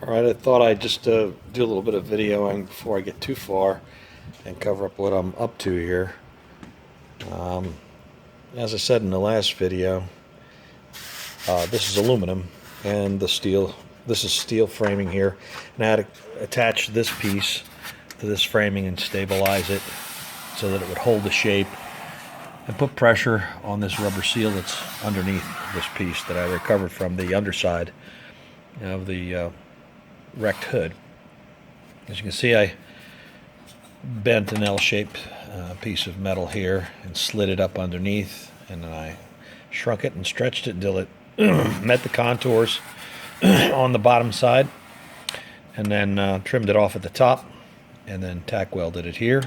Alright, I thought I'd just do a little bit of videoing before I get too far and cover up what I'm up to here. As I said in the last video, this is aluminum and this is steel framing here, and I had to attach this piece to this framing and stabilize it so that it would hold the shape and put pressure on this rubber seal that's underneath this piece that I recovered from the underside of the wrecked hood. As you can see, I bent an L-shaped piece of metal here and slid it up underneath, and then I shrunk it and stretched it until it met the contours on the bottom side, and then trimmed it off at the top, and then tack welded it here.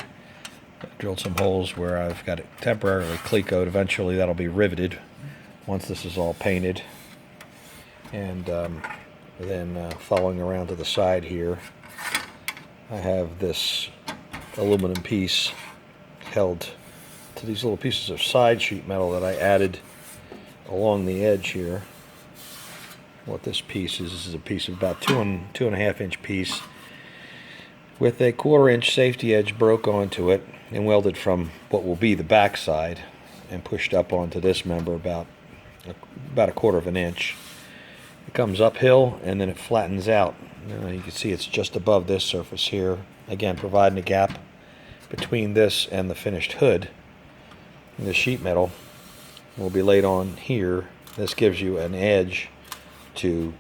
Drilled some holes where I've got it temporarily clecoed. Eventually that'll be riveted once this is all painted. And then following around to the side here, I have this aluminum piece held to these little pieces of side sheet metal that I added along the edge here. What this piece is, this is a piece of about 2.5 inch piece with a 1/4 inch safety edge broke onto it and welded from what will be the back side and pushed up onto this member about 1/4 inch. It comes uphill and then it flattens out. You can see it's just above this surface here, again providing a gap between this and the finished hood. And the sheet metal will be laid on here. This gives you an edge to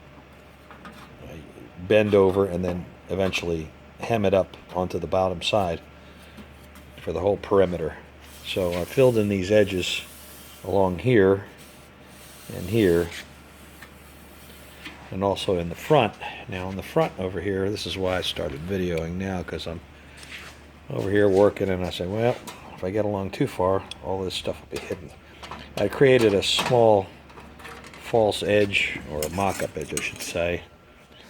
bend over and then eventually hem it up onto the bottom side for the whole perimeter. So I filled in these edges along here and here, and also in the front. Now in the front over here, this is why I started videoing now, because I'm over here working and I say, well, if I get along too far, all this stuff will be hidden. I created a small false edge, or a mock-up edge I should say,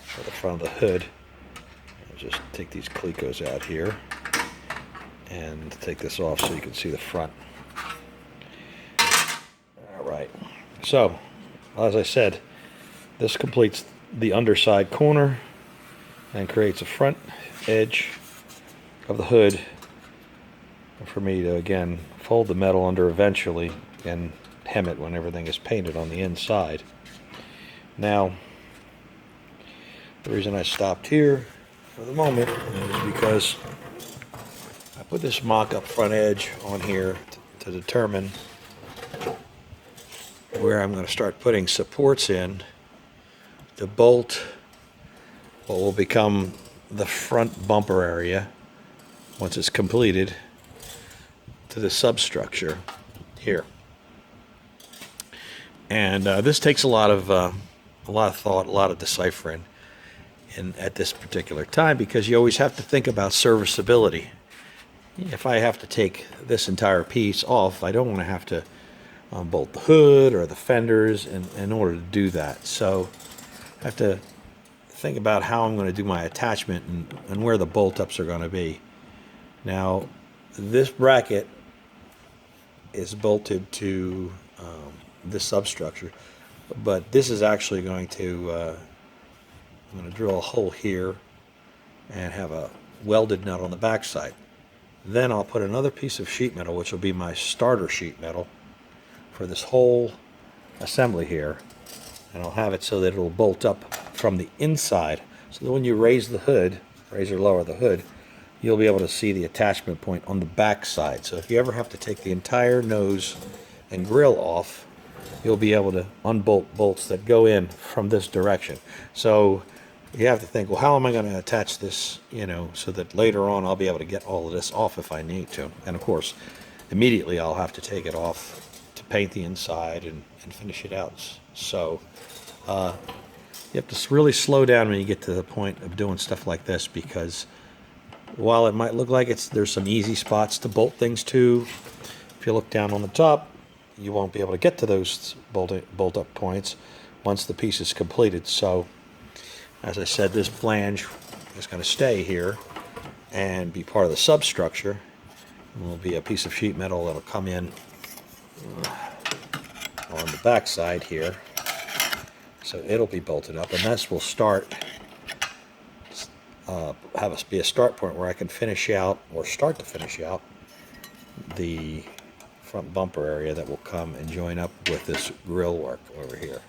for the front of the hood. I'll just take these clecos out here and take this off so you can see the front. Alright, so as I said, this completes the underside corner and creates a front edge of the hood for me to again fold the metal under eventually and hem it when everything is painted on the inside. Now, the reason I stopped here for the moment is because I put this mock-up front edge on here to determine where I'm going to start putting supports in to bolt what will become the front bumper area once it's completed to the substructure here. And this takes a lot of thought, a lot of deciphering at this particular time, because you always have to think about serviceability. If I have to take this entire piece off, I don't want to have to bolt the hood or the fenders in order to do that. So I have to think about how I'm going to do my attachment and where the bolt-ups are going to be. Now, this bracket is bolted to this substructure, but this is actually going to, I'm going to drill a hole here and have a welded nut on the back side. Then I'll put another piece of sheet metal, which will be my starter sheet metal for this whole assembly here, and I'll have it so that it will bolt up from the inside, so that when you raise the hood, raise or lower the hood, you'll be able to see the attachment point on the back side. So if you ever have to take the entire nose and grill off, you'll be able to unbolt bolts that go in from this direction. So you have to think, well, how am I going to attach this, so that later on I'll be able to get all of this off if I need to. And of course, immediately I'll have to take it off to paint the inside and finish it out. So you have to really slow down when you get to the point of doing stuff like this, because while it might look like there's some easy spots to bolt things to, if you look down on the top, you won't be able to get to those bolt-up points once the piece is completed. So, as I said, this flange is going to stay here and be part of the substructure. And will be a piece of sheet metal that'll come in on the back side here. So it'll be bolted up, and this will start have us be a start point where I can finish out, or start to finish out, the front bumper area that will come and join up with this grill work over here.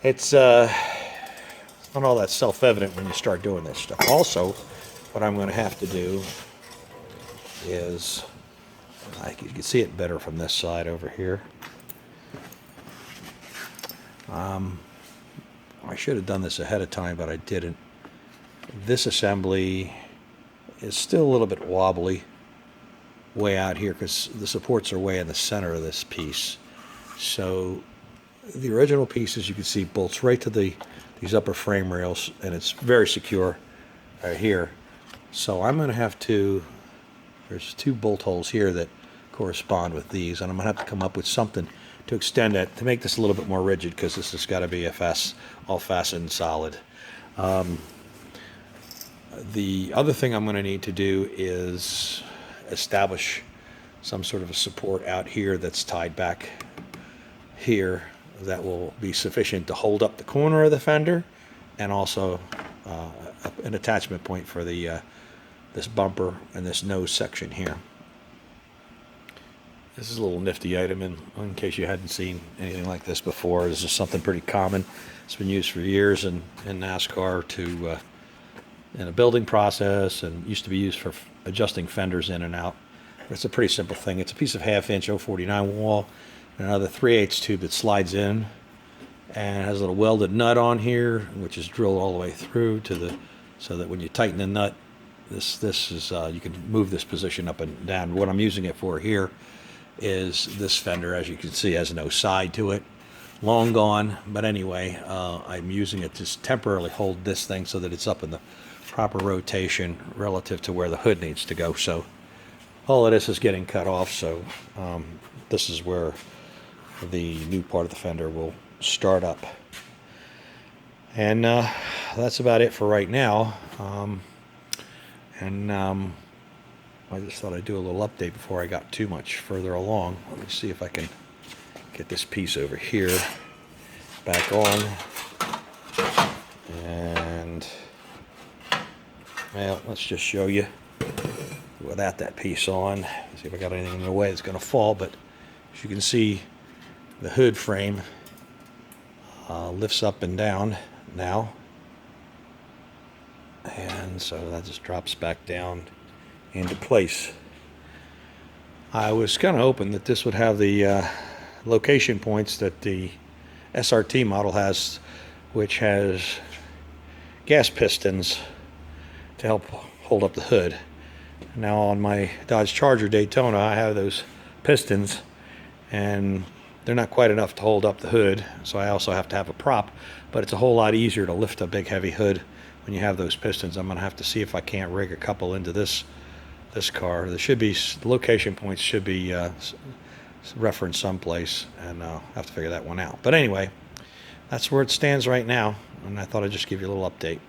It's not all that self-evident when you start doing this stuff. Also, what I'm going to have to do is, you can see it better from this side over here. I should have done this ahead of time, but I didn't. This assembly is still a little bit wobbly way out here because the supports are way in the center of this piece. So the original piece, as you can see, bolts right to these upper frame rails, and it's very secure right here. So I'm going to have to, there's 2 bolt holes here that correspond with these, and I'm going to have to come up with something to extend that, to make this a little bit more rigid, because this has got to be all fastened solid. The other thing I'm going to need to do is establish some sort of a support out here that's tied back here that will be sufficient to hold up the corner of the fender, and also an attachment point for the this bumper and this nose section here. This is a little nifty item, in case you hadn't seen anything like this before. This is something pretty common. It's been used for years in NASCAR to in a building process, and used to be used for adjusting fenders in and out. It's a pretty simple thing. It's a piece of 1/2-inch 049 wall and another 3/8 tube that slides in, and has a little welded nut on here, which is drilled all the way through to the, so that when you tighten the nut, this is you can move this position up and down. What I'm using it for here is this fender, as you can see, has no side to it. Long gone, but anyway, I'm using it to temporarily hold this thing so that it's up in the proper rotation relative to where the hood needs to go. So all of this is getting cut off, so this is where the new part of the fender will start up. And that's about it for right now. I just thought I'd do a little update before I got too much further along. Let me see if I can get this piece over here back on. And, well, let's just show you without that piece on. See if I got anything in the way that's going to fall. But as you can see, the hood frame lifts up and down now. And so that just drops back down into place. I was kind of hoping that this would have the location points that the SRT model has, which has gas pistons to help hold up the hood. Now on my Dodge Charger Daytona, I have those pistons, and they're not quite enough to hold up the hood, so I also have to have a prop, but it's a whole lot easier to lift a big heavy hood when you have those pistons. I'm going to have to see if I can't rig a couple into this car. There should be, the location points should be referenced someplace, and I'll have to figure that one out. But anyway, that's where it stands right now, and I thought I'd just give you a little update.